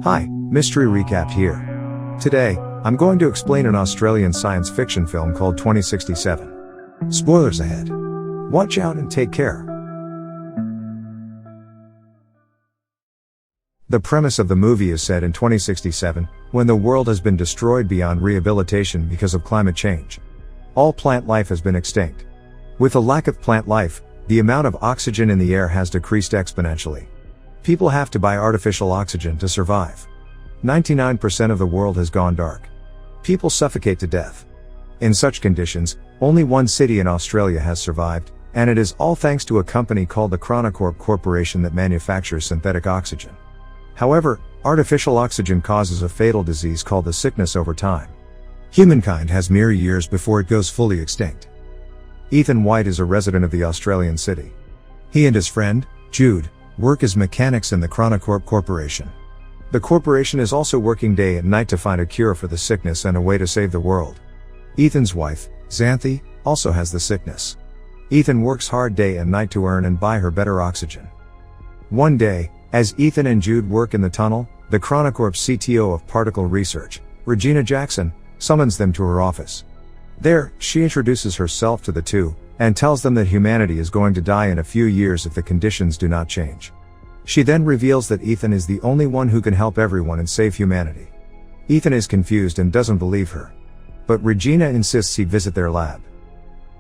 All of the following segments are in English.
Hi, Mystery Recap here. Today, I'm going to explain an Australian science fiction film called 2067. Spoilers ahead. Watch out and take care. The premise of the movie is set in 2067, when the world has been destroyed beyond rehabilitation because of climate change. All plant life has been extinct. With a lack of plant life, the amount of oxygen in the air has decreased exponentially. People have to buy artificial oxygen to survive. 99% of the world has gone dark. People suffocate to death. In such conditions, only one city in Australia has survived, and it is all thanks to a company called the Chronocorp Corporation that manufactures synthetic oxygen. However, artificial oxygen causes a fatal disease called the sickness over time. Humankind has mere years before it goes fully extinct. Ethan White is a resident of the Australian city. He and his friend, Jude, work as mechanics in the Chronocorp Corporation. The corporation is also working day and night to find a cure for the sickness and a way to save the world. Ethan's wife, Xanthi, also has the sickness. Ethan works hard day and night to earn and buy her better oxygen. One day, as Ethan and Jude work in the tunnel, the Chronocorp CTO of Particle Research, Regina Jackson, summons them to her office. There, she introduces herself to the two, and tells them that humanity is going to die in a few years if the conditions do not change. She then reveals that Ethan is the only one who can help everyone and save humanity. Ethan is confused and doesn't believe her. But Regina insists he visit their lab.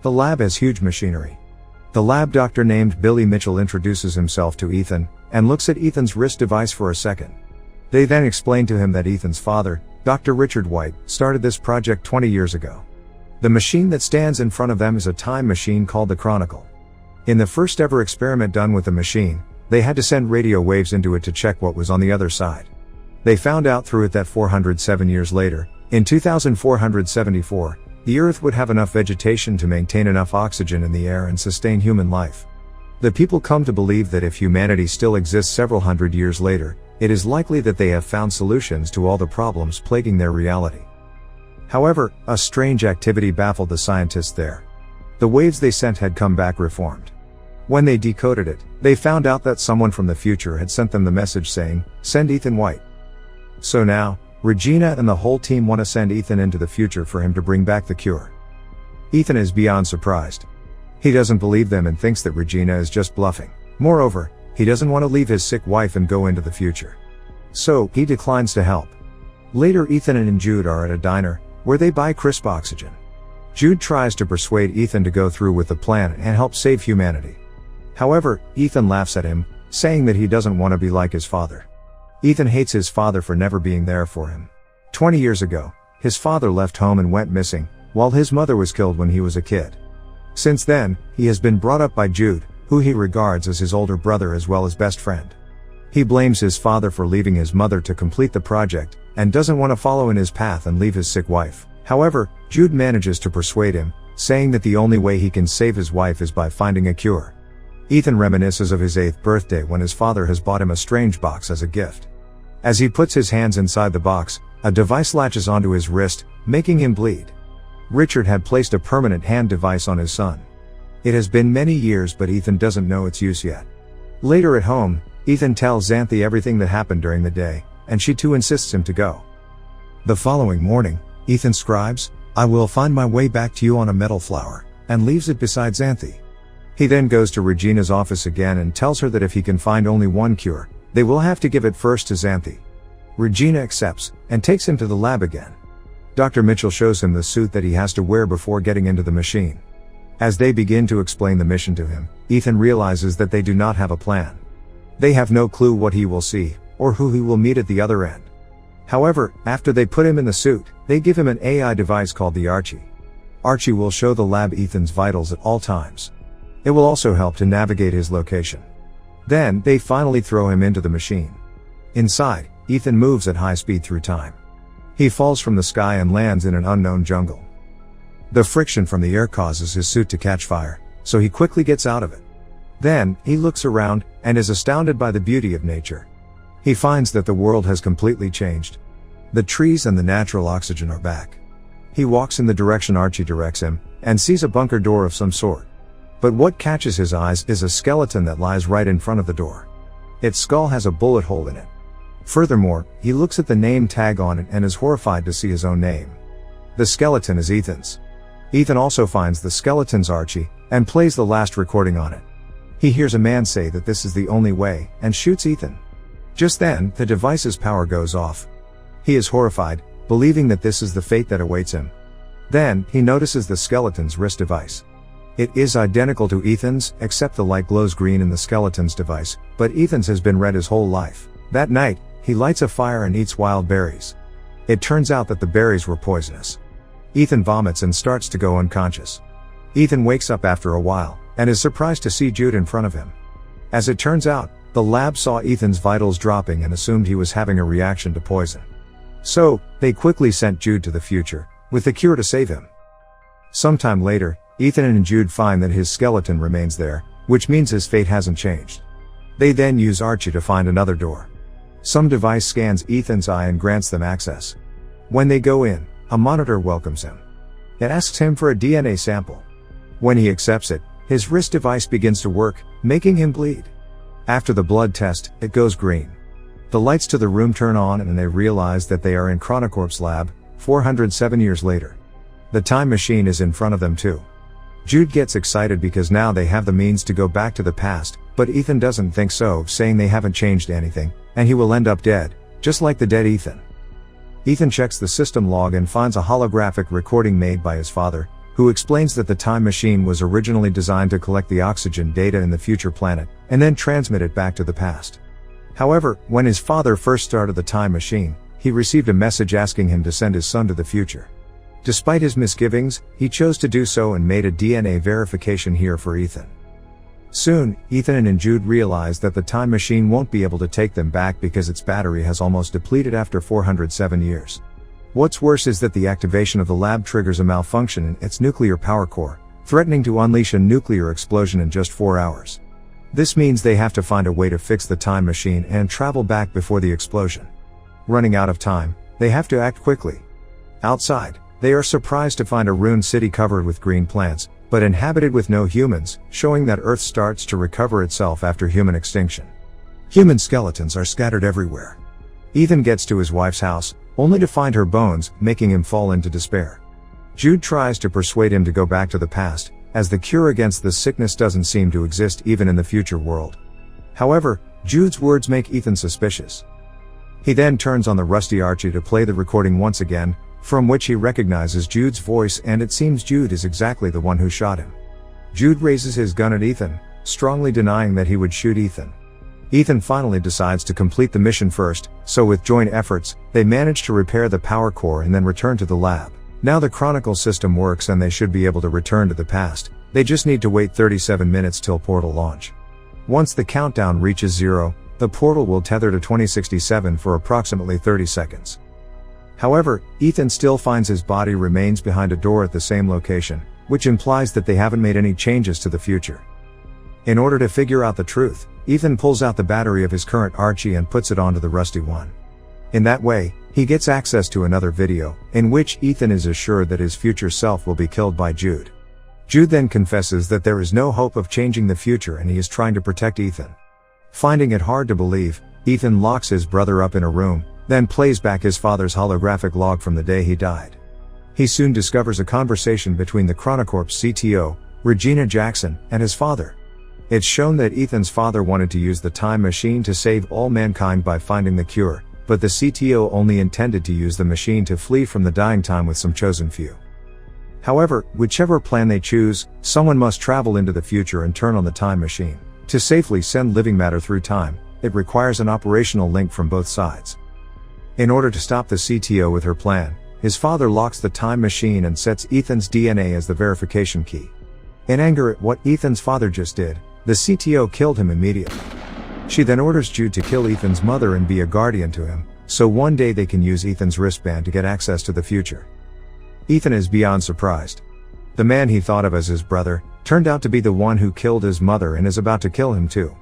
The lab has huge machinery. The lab doctor named Billy Mitchell introduces himself to Ethan, and looks at Ethan's wrist device for a second. They then explain to him that Ethan's father, Dr. Richard White, started this project 20 years ago. The machine that stands in front of them is a time machine called the Chronicle. In the first ever experiment done with the machine, they had to send radio waves into it to check what was on the other side. They found out through it that 407 years later, in 2474, the Earth would have enough vegetation to maintain enough oxygen in the air and sustain human life. The people come to believe that if humanity still exists several hundred years later, it is likely that they have found solutions to all the problems plaguing their reality. However, a strange activity baffled the scientists there. The waves they sent had come back reformed. When they decoded it, they found out that someone from the future had sent them the message saying, "Send Ethan White." So now, Regina and the whole team want to send Ethan into the future for him to bring back the cure. Ethan is beyond surprised. He doesn't believe them and thinks that Regina is just bluffing. Moreover, he doesn't want to leave his sick wife and go into the future. So, he declines to help. Later, Ethan and Jude are at a diner, where they buy crisp oxygen. Jude tries to persuade Ethan to go through with the plan and help save humanity. However, Ethan laughs at him, saying that he doesn't want to be like his father. Ethan hates his father for never being there for him. 20 years ago, his father left home and went missing, while his mother was killed when he was a kid. Since then, he has been brought up by Jude, who he regards as his older brother as well as best friend. He blames his father for leaving his mother to complete the project, and doesn't want to follow in his path and leave his sick wife. However, Jude manages to persuade him, saying that the only way he can save his wife is by finding a cure. Ethan reminisces of his 8th birthday when his father has bought him a strange box as a gift. As he puts his hands inside the box, a device latches onto his wrist, making him bleed. Richard had placed a permanent hand device on his son. It has been many years, but Ethan doesn't know its use yet. Later at home, Ethan tells Xanthi everything that happened during the day, and she too insists him to go. The following morning, Ethan scribes, "I will find my way back to you on a metal flower," and leaves it beside Xanthi. He then goes to Regina's office again and tells her that if he can find only one cure, they will have to give it first to Xanthi. Regina accepts, and takes him to the lab again. Dr. Mitchell shows him the suit that he has to wear before getting into the machine. As they begin to explain the mission to him, Ethan realizes that they do not have a plan. They have no clue what he will see, or who he will meet at the other end. However, after they put him in the suit, they give him an AI device called the Archie. Archie will show the lab Ethan's vitals at all times. It will also help to navigate his location. Then, they finally throw him into the machine. Inside, Ethan moves at high speed through time. He falls from the sky and lands in an unknown jungle. The friction from the air causes his suit to catch fire, so he quickly gets out of it. Then, he looks around, and is astounded by the beauty of nature. He finds that the world has completely changed. The trees and the natural oxygen are back. He walks in the direction Archie directs him, and sees a bunker door of some sort. But what catches his eyes is a skeleton that lies right in front of the door. Its skull has a bullet hole in it. Furthermore, he looks at the name tag on it and is horrified to see his own name. The skeleton is Ethan's. Ethan also finds the skeleton's Archie, and plays the last recording on it. He hears a man say that this is the only way, and shoots Ethan. Just then, the device's power goes off. He is horrified, believing that this is the fate that awaits him. Then, he notices the skeleton's wrist device. It is identical to Ethan's, except the light glows green in the skeleton's device, but Ethan's has been red his whole life. That night, he lights a fire and eats wild berries. It turns out that the berries were poisonous. Ethan vomits and starts to go unconscious. Ethan wakes up after a while, and is surprised to see Jude in front of him. As it turns out, the lab saw Ethan's vitals dropping and assumed he was having a reaction to poison. So, they quickly sent Jude to the future, with the cure to save him. Sometime later, Ethan and Jude find that his skeleton remains there, which means his fate hasn't changed. They then use Archie to find another door. Some device scans Ethan's eye and grants them access. When they go in, a monitor welcomes him. It asks him for a DNA sample. When he accepts it, his wrist device begins to work, making him bleed. After the blood test, it goes green. The lights to the room turn on and they realize that they are in Chronocorp's lab, 407 years later. The time machine is in front of them too. Jude gets excited because now they have the means to go back to the past, but Ethan doesn't think so, saying they haven't changed anything, and he will end up dead, just like the dead Ethan. Ethan checks the system log and finds a holographic recording made by his father, who explains that the time machine was originally designed to collect the oxygen data in the future planet, and then transmit it back to the past. However, when his father first started the time machine, he received a message asking him to send his son to the future. Despite his misgivings, he chose to do so and made a DNA verification here for Ethan. Soon, Ethan and Jude realize that the time machine won't be able to take them back because its battery has almost depleted after 407 years. What's worse is that the activation of the lab triggers a malfunction in its nuclear power core, threatening to unleash a nuclear explosion in just 4 hours. This means they have to find a way to fix the time machine and travel back before the explosion. Running out of time, they have to act quickly. Outside, they are surprised to find a ruined city covered with green plants, but inhabited with no humans, showing that Earth starts to recover itself after human extinction. Human skeletons are scattered everywhere. Ethan gets to his wife's house, only to find her bones, making him fall into despair. Jude tries to persuade him to go back to the past, as the cure against the sickness doesn't seem to exist even in the future world. However, Jude's words make Ethan suspicious. He then turns on the rusty Archie to play the recording once again, from which he recognizes Jude's voice, and it seems Jude is exactly the one who shot him. Jude raises his gun at Ethan, strongly denying that he would shoot Ethan. Ethan finally decides to complete the mission first, so with joint efforts, they manage to repair the power core and then return to the lab. Now the Chronicle system works and they should be able to return to the past. They just need to wait 37 minutes till portal launch. Once the countdown reaches 0, the portal will tether to 2067 for approximately 30 seconds. However, Ethan still finds his body remains behind a door at the same location, which implies that they haven't made any changes to the future. In order to figure out the truth, Ethan pulls out the battery of his current Archie and puts it onto the rusty one. In that way, he gets access to another video, in which Ethan is assured that his future self will be killed by Jude. Jude then confesses that there is no hope of changing the future and he is trying to protect Ethan. Finding it hard to believe, Ethan locks his brother up in a room, then plays back his father's holographic log from the day he died. He soon discovers a conversation between the Chronocorp's CTO, Regina Jackson, and his father. It's shown that Ethan's father wanted to use the time machine to save all mankind by finding the cure, but the CTO only intended to use the machine to flee from the dying time with some chosen few. However, whichever plan they choose, someone must travel into the future and turn on the time machine. To safely send living matter through time, it requires an operational link from both sides. In order to stop the CTO with her plan, his father locks the time machine and sets Ethan's DNA as the verification key. In anger at what Ethan's father just did, the CTO killed him immediately. She then orders Jude to kill Ethan's mother and be a guardian to him, so one day they can use Ethan's wristband to get access to the future. Ethan is beyond surprised. The man he thought of as his brother, turned out to be the one who killed his mother and is about to kill him too.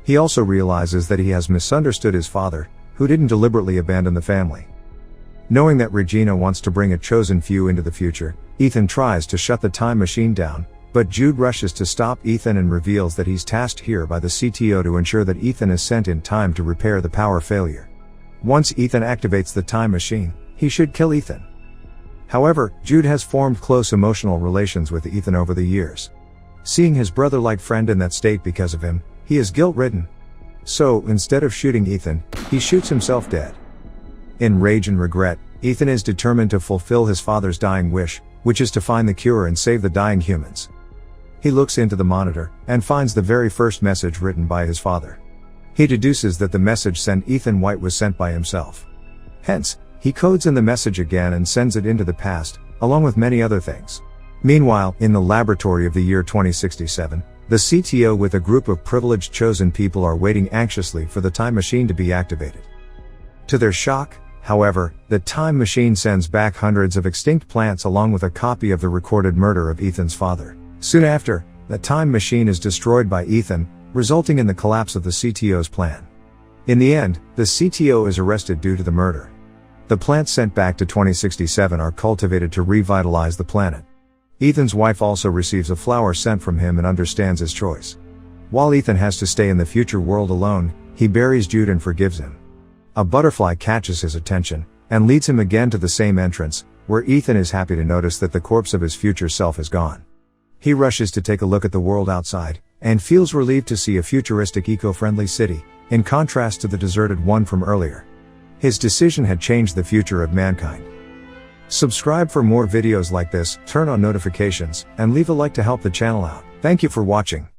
He also realizes that he has misunderstood his father, who didn't deliberately abandon the family. Knowing that Regina wants to bring a chosen few into the future, Ethan tries to shut the time machine down, but Jude rushes to stop Ethan and reveals that he's tasked here by the CTO to ensure that Ethan is sent in time to repair the power failure. Once Ethan activates the time machine, he should kill Ethan. However, Jude has formed close emotional relations with Ethan over the years. Seeing his brother-like friend in that state because of him, he is guilt-ridden. So, instead of shooting Ethan, he shoots himself dead. In rage and regret, Ethan is determined to fulfill his father's dying wish, which is to find the cure and save the dying humans. He looks into the monitor, and finds the very first message written by his father. He deduces that the message sent Ethan White was sent by himself. Hence, he codes in the message again and sends it into the past, along with many other things. Meanwhile, in the laboratory of the year 2067, the CTO with a group of privileged chosen people are waiting anxiously for the time machine to be activated. To their shock, however, the time machine sends back hundreds of extinct plants along with a copy of the recorded murder of Ethan's father. Soon after, the time machine is destroyed by Ethan, resulting in the collapse of the CTO's plan. In the end, the CTO is arrested due to the murder. The plants sent back to 2067 are cultivated to revitalize the planet. Ethan's wife also receives a flower sent from him and understands his choice. While Ethan has to stay in the future world alone, he buries Jude and forgives him. A butterfly catches his attention, and leads him again to the same entrance, where Ethan is happy to notice that the corpse of his future self is gone. He rushes to take a look at the world outside, and feels relieved to see a futuristic eco-friendly city, in contrast to the deserted one from earlier. His decision had changed the future of mankind. Subscribe for more videos like this, turn on notifications, and leave a like to help the channel out. Thank you for watching.